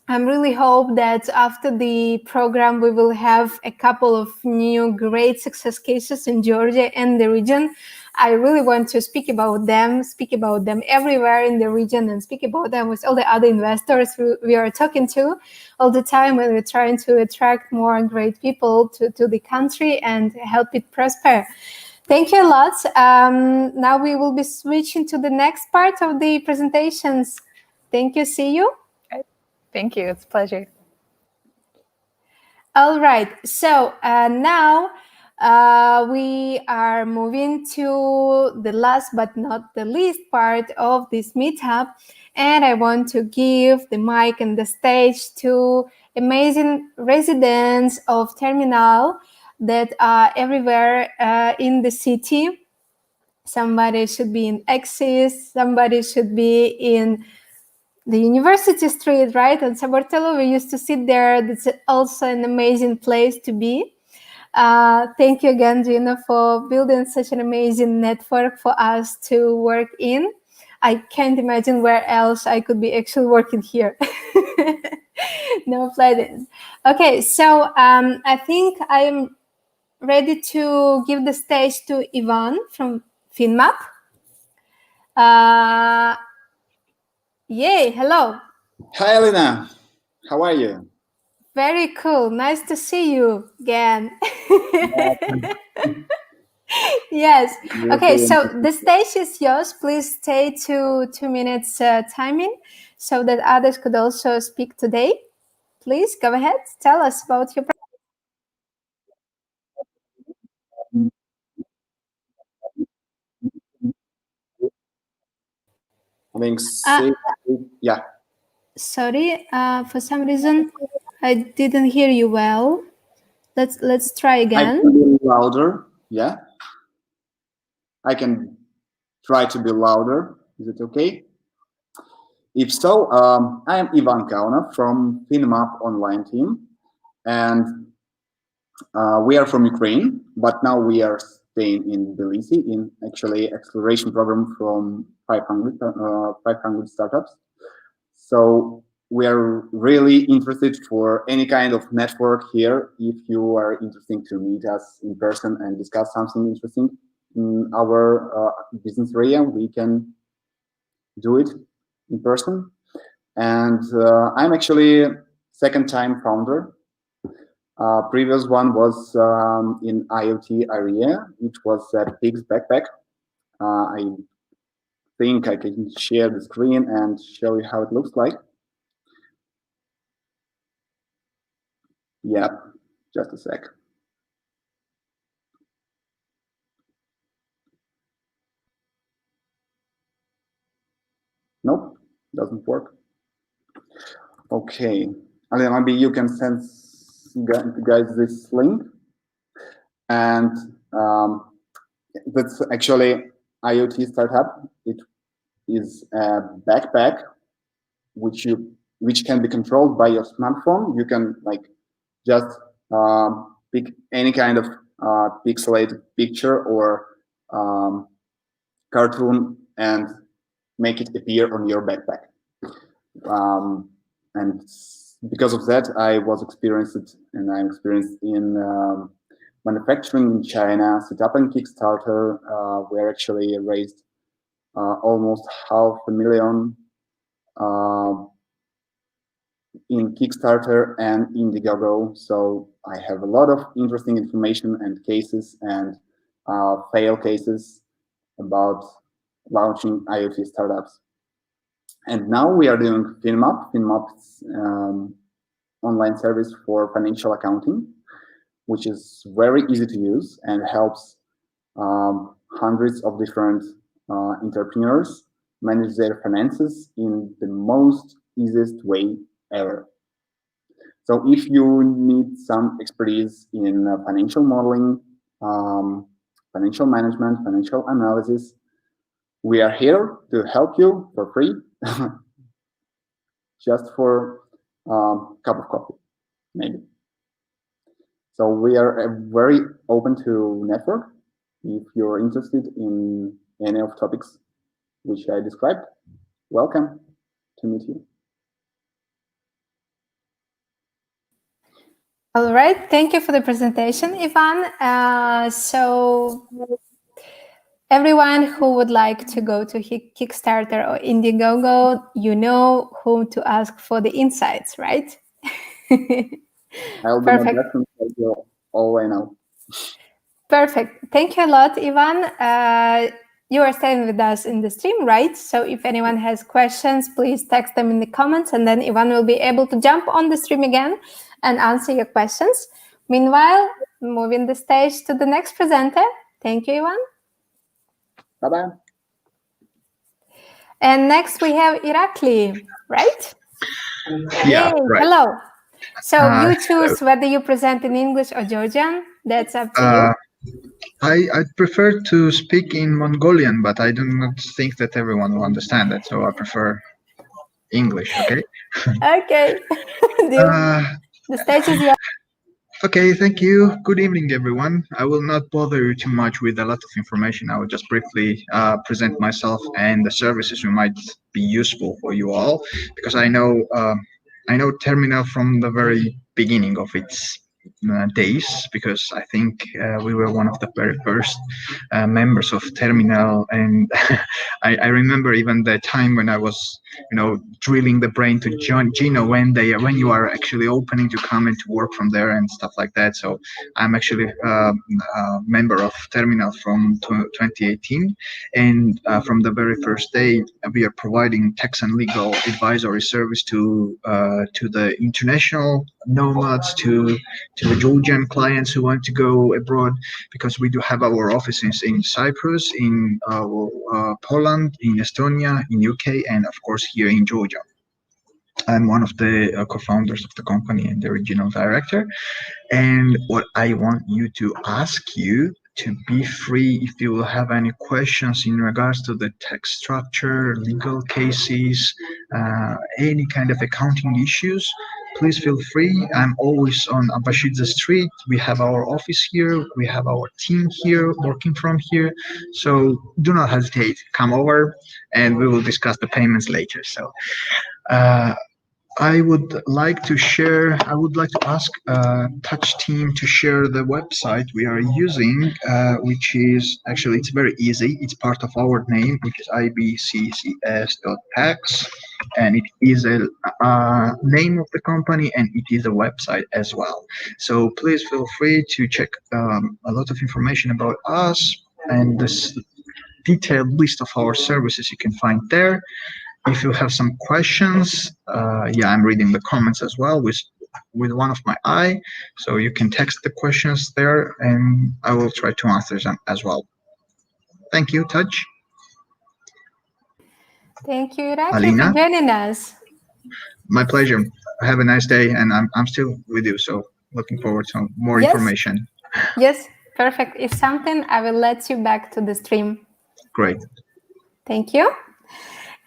S1: I really hope that after the program, we will have a couple of new great success cases in Georgia and the region. I really want to speak about them everywhere in the region, and speak about them with all the other investors we are talking to all the time when we're trying to attract more great people to the country and help it prosper. Thank you a lot. Now we will be switching to the next part of the presentations. Thank you. See you.
S4: Thank you. It's a pleasure.
S1: All right. So now we are moving to the last but not the least part of this meetup. And I want to give the mic and the stage to amazing residents of Terminal that are everywhere in the city. Somebody should be in Axis. Somebody should be in the University Street, right? And Sabortello, we used to sit there. That's also an amazing place to be. Thank you again, Jino, for building such an amazing network for us to work in. I can't imagine where else I could be actually working here. No planning. Okay, so I think I am ready to give the stage to Ivan from FINMAP. Yay, hello.
S6: Hi, Elena. How are you?
S1: Very cool. Nice to see you again. Yes. Okay, so the stage is yours. Please stay to 2 minutes timing so that others could also speak today. Please go ahead. Tell us about your project.
S6: Yeah.
S1: Sorry, for some reason I didn't hear you well. Let's try again.
S6: I can be louder. Yeah. I can try to be louder. Is it okay? If so, I am Ivan Kaunov from FINMAP online team, and we are from Ukraine, but now we are staying in Tbilisi in actually acceleration program from 500 startups. So we are really interested for any kind of network here. If you are interested to meet us in person and discuss something interesting in our business area, we can do it in person. And I'm actually second-time founder. Previous one was in IoT area. It was at Pig's Backpack. I think I can share the screen and show you how it looks like. Yeah, just a sec. Nope, doesn't work. Okay, Alina, maybe you can send guys this link. And that's actually IoT startup. It is a backpack which can be controlled by your smartphone. You can like just pick any kind of pixelated picture or cartoon and make it appear on your backpack. And because of that, I was experienced, and I'm experienced in manufacturing in China, set up in Kickstarter. We actually raised almost $500,000 in Kickstarter and IndieGoGo. So I have a lot of interesting information and cases and fail cases about launching IoT startups. And now we are doing FINMAP. FINMAP's online service for financial accounting, which is very easy to use and helps hundreds of different entrepreneurs manage their finances in the most easiest way ever. So if you need some expertise in financial modeling, financial management, financial analysis. We are here to help you for free, just for a cup of coffee, maybe. So we are very open to network. If you're interested in any of topics which I described, welcome to meet you.
S1: All right, thank you for the presentation, Ivan. So everyone who would like to go to Kickstarter or IndieGoGo, you know whom to ask for the insights, right?
S6: I'll do my best to tell you all I know.
S1: Perfect. Thank you a lot, Ivan. You are staying with us in the stream, right? So if anyone has questions, please text them in the comments, and then Ivan will be able to jump on the stream again and answer your questions. Meanwhile, moving the stage to the next presenter. Thank you, Ivan.
S6: Bye-bye.
S1: And next we have Irakli, right?
S7: Yeah,
S1: Yay,
S7: right.
S1: hello. So you choose whether you present in English or Georgian. That's up to you.
S7: I prefer to speak in Mongolian, but I do not think that everyone will understand it, so I prefer English, okay?
S1: Okay. The stage is yours.
S7: Okay, thank you. Good evening, everyone. I will not bother you too much with a lot of information. I will just briefly present myself and the services who might be useful for you all, because I know Terminal from the very beginning of its days, because I think we were one of the very first members of Terminal, and I remember even the time when I was, drilling the brain to join Jino when you are actually opening to come and to work from there and stuff like that. So I'm actually a member of Terminal from 2018, and from the very first day we are providing tax and legal advisory service to the international nomads, to the Georgian clients who want to go abroad, because we do have our offices in Cyprus, in Poland, in Estonia, in UK, and of course here in Georgia. I'm one of the co-founders of the company and the regional director. And what I want you to ask you to be free, if you will have any questions in regards to the tax structure, legal cases, any kind of accounting issues, please feel free. I'm always on Arveladze Street. We have our office here. We have our team here working from here. So do not hesitate. Come over and we will discuss the payments later. So I would like to ask Touch team to share the website we are using, which is actually, it's very easy. It's part of our name, which is IBCCS.tax, and it is a name of the company, and it is a website as well. So please feel free to check a lot of information about us, and this detailed list of our services you can find there. If you have some questions, I'm reading the comments as well with one of my eye, so you can text the questions there, and I will try to answer them as well. Thank you, Touch.
S1: Thank you, Irakli, for joining us.
S7: My pleasure. Have a nice day, and I'm still with you, so looking forward to more information.
S1: Yes, perfect. If something, I will let you back to the stream.
S7: Great.
S1: Thank you.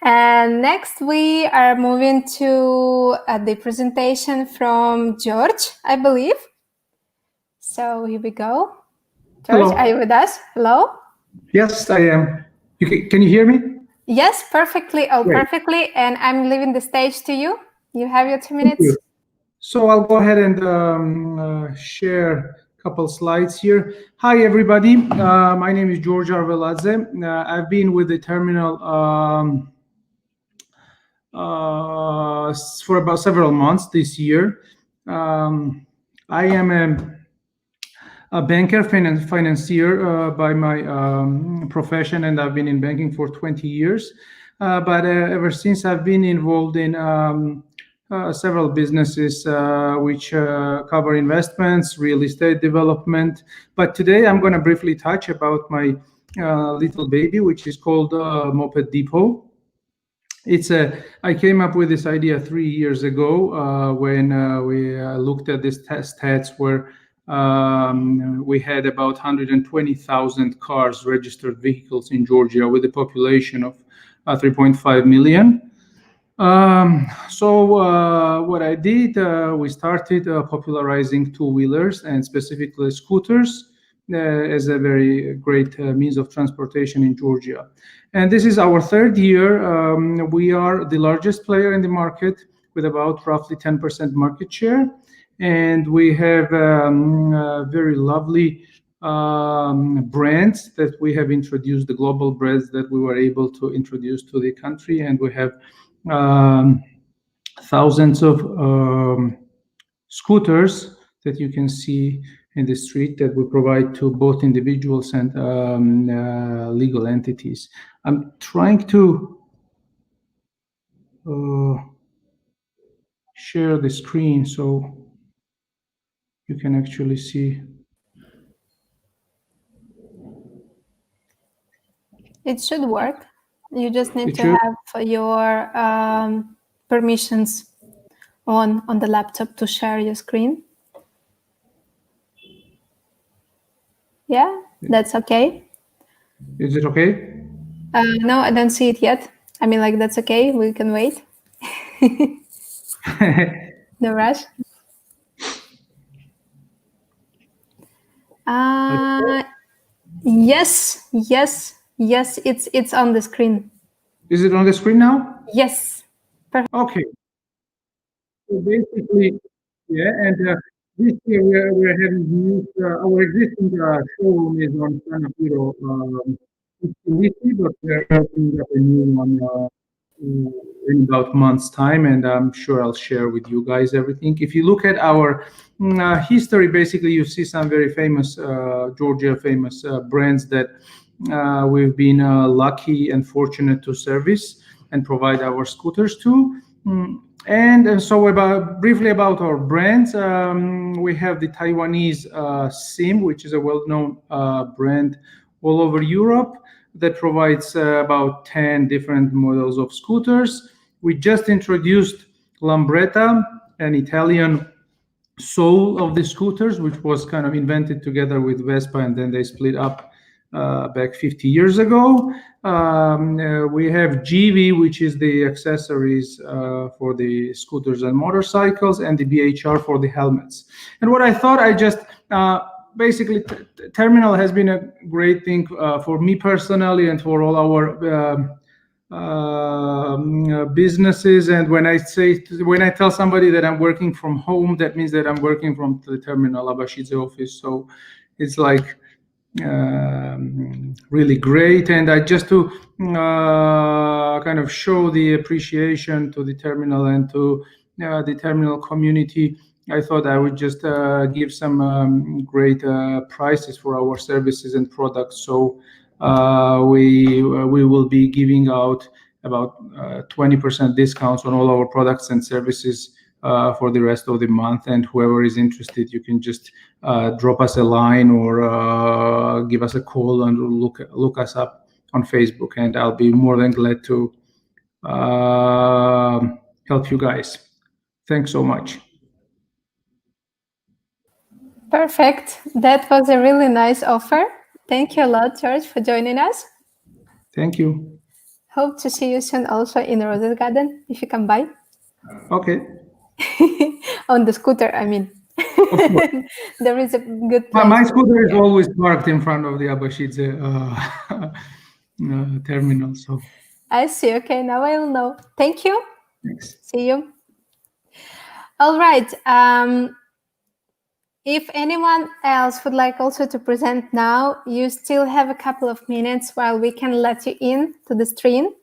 S1: And next we are moving to the presentation from George, I believe. So here we go. George,
S8: hello.
S1: Are you with us? Hello?
S8: Yes, I am. Can you hear me?
S1: Yes, perfectly. Oh, great. Perfectly. And I'm leaving the stage to you. You have your 2 minutes.
S8: You. So I'll go ahead and share a couple slides here. Hi, everybody. My name is George Arveladze. I've been with the Terminal for about several months this year. I am a banker, financier by my profession, and I've been in banking for 20 years. But ever since, I've been involved in several businesses which cover investments, real estate development. But today, I'm going to briefly touch about my little baby, which is called Moped Depot. I came up with this idea 3 years ago when we looked at these stats where We had about 120,000 cars, registered vehicles in Georgia, with a population of 3.5 million. What I did, we started popularizing two-wheelers and specifically scooters as a very great means of transportation in Georgia. And this is our third year. We are the largest player in the market with about roughly 10% market share. And we have very lovely brands that we have introduced, the global brands that we were able to introduce to the country. And we have thousands of scooters that you can see in the street that we provide to both individuals and legal entities. I'm trying to share the screen so you can actually see.
S1: It should work. You just need to have your permissions on the laptop to share your screen. Yeah, that's okay.
S8: Is it okay?
S1: No, I don't see it yet. I mean, like, that's okay. We can wait. No rush. Yes, it's on the screen.
S8: Is it on the screen now?
S1: Yes. Perfect.
S8: Okay. So basically, yeah, and this year we're having used our existing showroom is on San Apiro, but we're opening up a new one in about a month's time, and I'm sure I'll share with you guys everything. If you look at our history, basically you see some very famous Georgia famous brands that we've been lucky and fortunate to service and provide our scooters to. And so briefly about our brands, we have the Taiwanese SIM, which is a well-known brand all over Europe that provides about 10 different models of scooters. We just introduced Lambretta, an Italian soul of the scooters, which was kind of invented together with Vespa, and then they split up back 50 years ago. We have GV, which is the accessories for the scooters and motorcycles, and the BHR for the helmets. And what I thought, I just basically, Terminal has been a great thing for me personally and for all our businesses. And when I tell somebody that I'm working from home, that means that I'm working from the Terminal Arveladze office. So it's like really great. And I just to kind of show the appreciation to the Terminal and to the Terminal community, I thought I would just give some great prices for our services and products. So we will be giving out about 20% discounts on all our products and services for the rest of the month. And whoever is interested, you can just drop us a line or give us a call and look us up on Facebook. And I'll be more than glad to help you guys. Thanks so much.
S1: Perfect. That was a really nice offer. Thank you a lot, George, for joining us.
S8: Thank you.
S1: Hope to see you soon also in Roses Garden, if you come by.
S8: Okay.
S1: On the scooter, I mean. There is a good place.
S8: My scooter is always parked in front of the Arveladze terminal. So
S1: I see. Okay, now I will know. Thank you.
S8: Thanks.
S1: See you. All right. If anyone else would like also to present now, you still have a couple of minutes while we can let you in to the stream.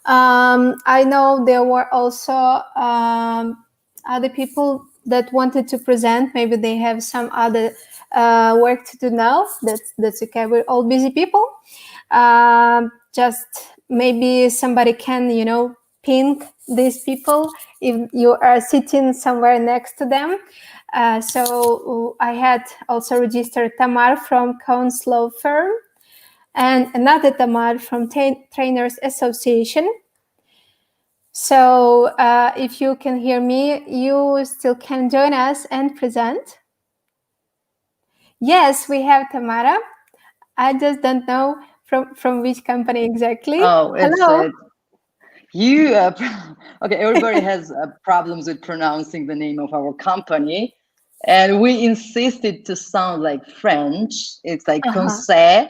S1: I know there were also other people that wanted to present. Maybe they have some other work to do now. That's okay. We're all busy people. Just maybe somebody can, ping these people if you are sitting somewhere next to them. So I had also registered Tamar from Conse Law Firm and another Tamar from Trainers Association. So if you can hear me, you still can join us and present. Yes, we have Tamara. I just don't know from which company exactly.
S9: Oh, it's
S1: Hello.
S9: you. Okay, everybody has problems with pronouncing the name of our company, and we insisted to sound like French. It's like Conse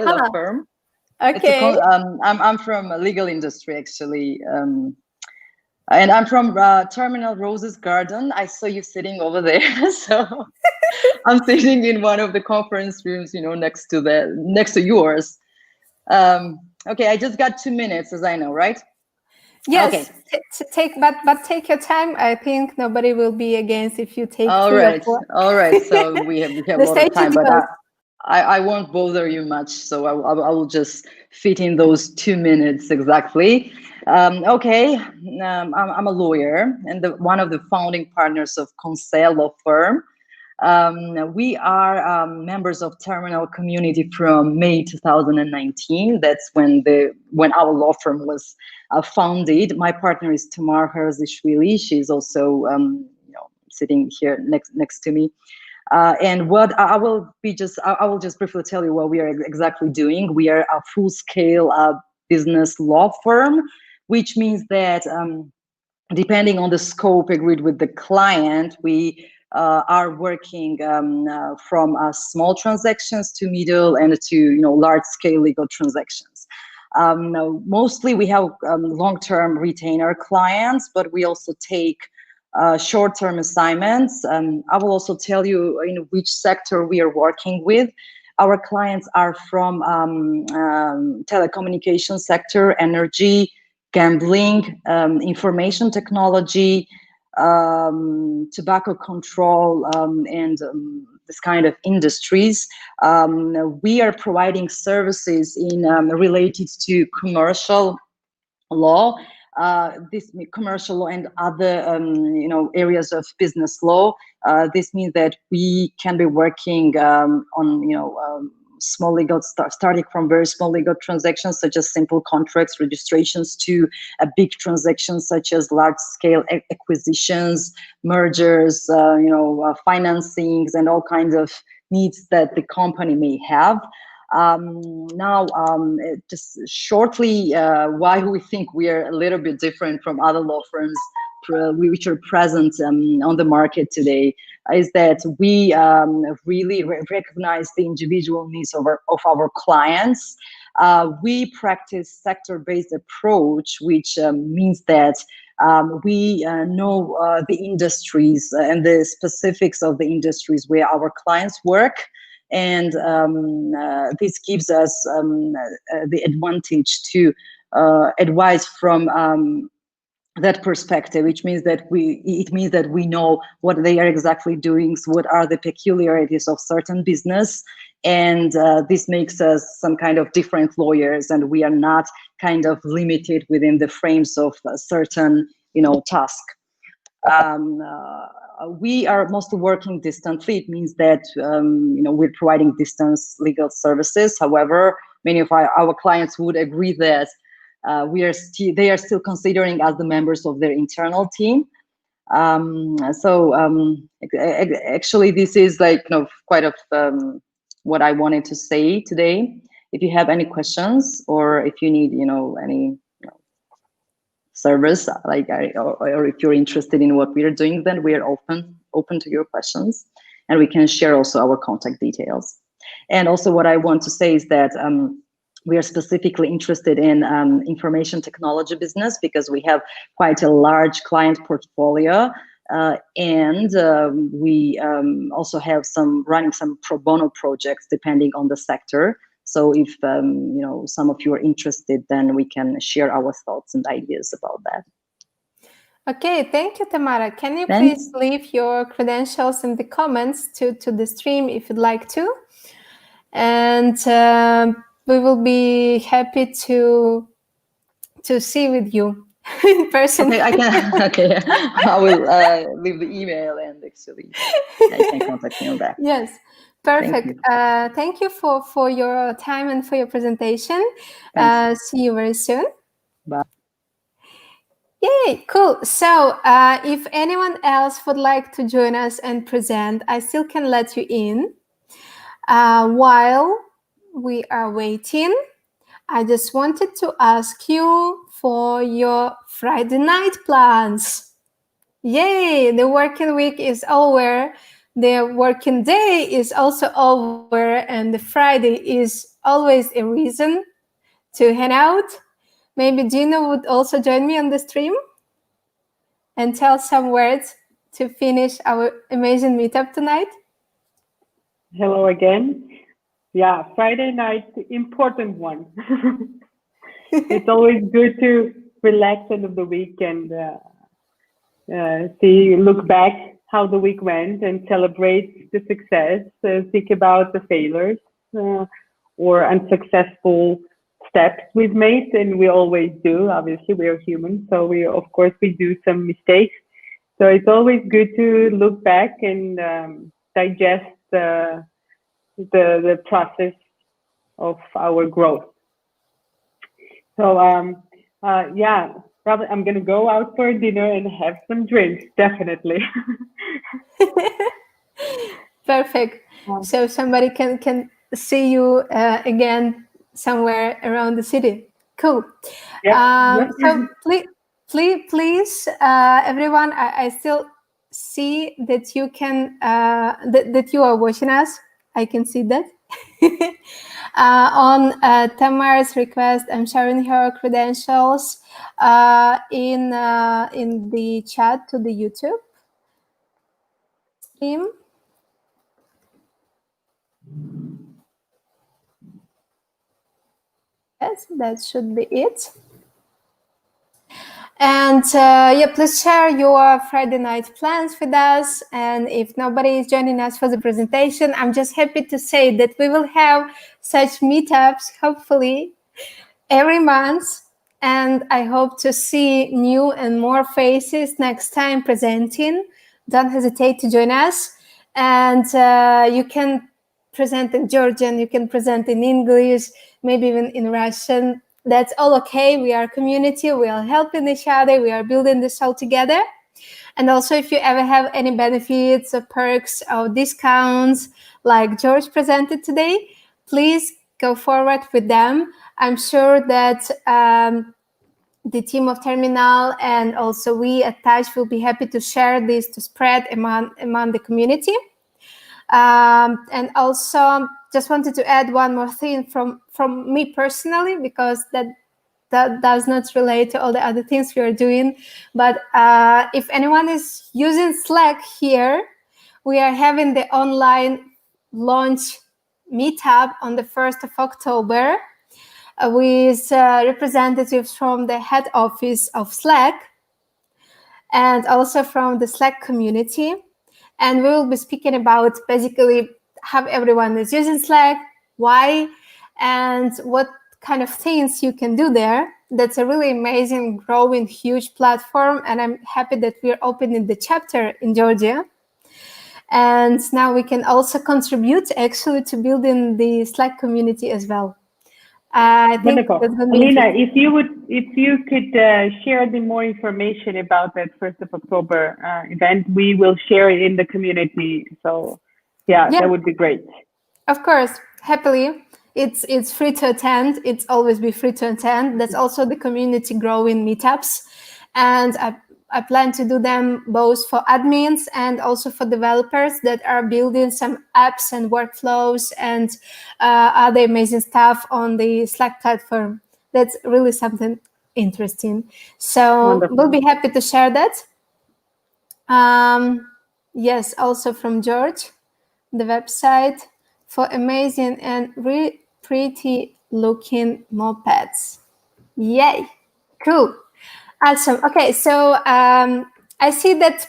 S9: Law Firm.
S1: Okay.
S9: I'm from a legal industry actually, and I'm from Terminal Roses Garden. I saw you sitting over there, so I'm sitting in one of the conference rooms, next to yours. Okay, I just got 2 minutes, as I know, right?
S1: Yes.
S9: Okay.
S1: But take your time. I think nobody will be against if you take
S9: All
S1: 3
S9: right.
S1: or 4.
S9: All right. So we have a lot of time, but I won't bother you much. So I will just fit in those 2 minutes exactly. Okay. I'm a lawyer and one of the founding partners of Conse Law Firm. We are members of Terminal community from May 2019. That's when our law firm was founded. My partner is Tamara Mamporia. She's also sitting here next to me. And what I will just briefly tell you what we are exactly doing. We are a full-scale business law firm, which means that depending on the scope agreed with the client, we are working from small transactions to middle and to large-scale legal transactions. Mostly we have long-term retainer clients, but we also take short-term assignments. I will also tell you in which sector we are working with. Our clients are from telecommunication sector, energy, gambling, information technology, tobacco control, and this kind of industries. We are providing services in related to commercial law, this commercial law and other areas of business law. This means that we can be working on small legal starting from very small legal transactions such as simple contracts, registrations, to a big transactions such as large scale acquisitions, mergers, financings, and all kinds of needs that the company may have. Now, just shortly, why we think we are a little bit different from other law firms which are present on the market today is that we really recognize the individual needs of our clients. We practice sector-based approach, which means that we know the industries and the specifics of the industries where our clients work. And this gives us the advantage to advise from that perspective, which means that we know what they are exactly doing, so what are the peculiarities of certain business, and this makes us some kind of different lawyers, and we are not kind of limited within the frames of a certain task. We are mostly working distantly. It means that we're providing distance legal services. However, many of our clients would agree that they are still considering us the members of their internal team. Actually, this is like quite of what I wanted to say today. If you have any questions or if you need any service, or if you're interested in what we are doing, then we are open to your questions, and we can share also our contact details. And also what I want to say is that we are specifically interested in information technology business because we have quite a large client portfolio, and we also have running some pro bono projects depending on the sector. So if some of you are interested, then we can share our thoughts and ideas about that.
S1: Okay, thank you, Tamara. Can you please leave your credentials in the comments to the stream if you'd like to? And we will be happy to see with you in person.
S9: Okay, I can. Okay, I will leave the email and actually I can contact you back.
S1: Yes. Perfect. Thank you for your time and for your presentation. See you very soon.
S9: Bye.
S1: Yay, cool. So if anyone else would like to join us and present, I still can let you in. While we are waiting, I just wanted to ask you for your Friday night plans. Yay, the working week is over. The working day is also over, and the Friday is always a reason to hang out. Maybe Jino would also join me on the stream and tell some words to finish our amazing meetup tonight.
S2: Hello again. Yeah, Friday night, important one. It's always good to relax end of the week and look back how the week went and celebrate the success, think about the failures or unsuccessful steps we've made, and we always do. Obviously, we are human, so we do some mistakes. So it's always good to look back and digest the process of our growth. So yeah, probably I'm gonna go out for dinner and have some drinks, definitely.
S1: Perfect. So somebody can see you again somewhere around the city. Cool.
S2: Yeah.
S1: So please, everyone, I still see that you can that you are watching us. I can see that. On Tamara's request, I'm sharing her credentials in the chat to the YouTube stream. Yes, that should be it. And yeah, please share your Friday night plans with us. And if nobody is joining us for the presentation, I'm just happy to say that we will have such meetups, hopefully, every month. And I hope to see new and more faces next time presenting. Don't hesitate to join us. And you can present in Georgian, you can present in English, maybe even in Russian. That's all okay. We are a community. We are helping each other. We are building this all together. And also, if you ever have any benefits or perks or discounts like George presented today, please go forward with them. I'm sure that the team of Terminal and also we at Touch will be happy to share this to spread among the community. And also, just wanted to add one more thing from me personally, because that does not relate to all the other things we are doing. But if anyone is using Slack here, we are having the online launch meetup on the 1st of October with representatives from the head office of Slack and also from the Slack community. And we will be speaking about basically how everyone is using Slack, why, and what kind of things you can do there. That's a really amazing, growing, huge platform. And I'm happy that we're opening the chapter in Georgia. And now we can also contribute actually to building the Slack community as well. I think that's going to be
S2: Alina, if you could share the more information about that 1st of October event, we will share it in the community. So yeah, that would be great.
S1: Of course, happily. It's free to attend. It's always be free to attend. That's also the community growing meetups. And I plan to do them both for admins and also for developers that are building some apps and workflows and other amazing stuff on the Slack platform. That's really something interesting. So
S2: Wonderful. We'll
S1: be happy to share that. Yes, also from George, the website for amazing and really pretty looking mopeds. Yay, cool. Awesome. Okay, so I see that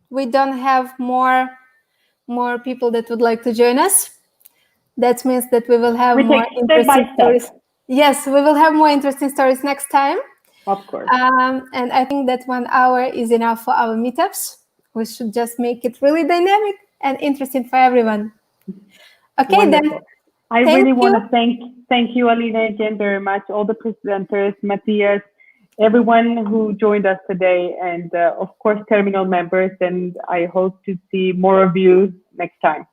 S1: we don't have more people that would like to join us. That means that we will have more interesting stories. Yes, we will have more interesting stories next time.
S2: Of course.
S1: And I think that 1 hour is enough for our meetups. We should just make it really dynamic and interesting for everyone. Okay,
S2: Wonderful.
S1: then.
S2: I really want to thank you, Alina, again very much, all the presenters, Matthias, everyone who joined us today, and of course, Terminal members. And I hope to see more of you next time.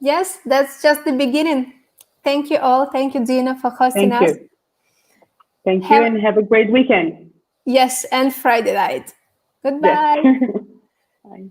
S1: Yes, that's just the beginning. Thank you all. Thank you, Jino, for hosting
S2: Thank
S1: us.
S2: you. Thank you, and have a great weekend.
S1: Yes, and Friday night. Goodbye.
S2: Yes. Bye.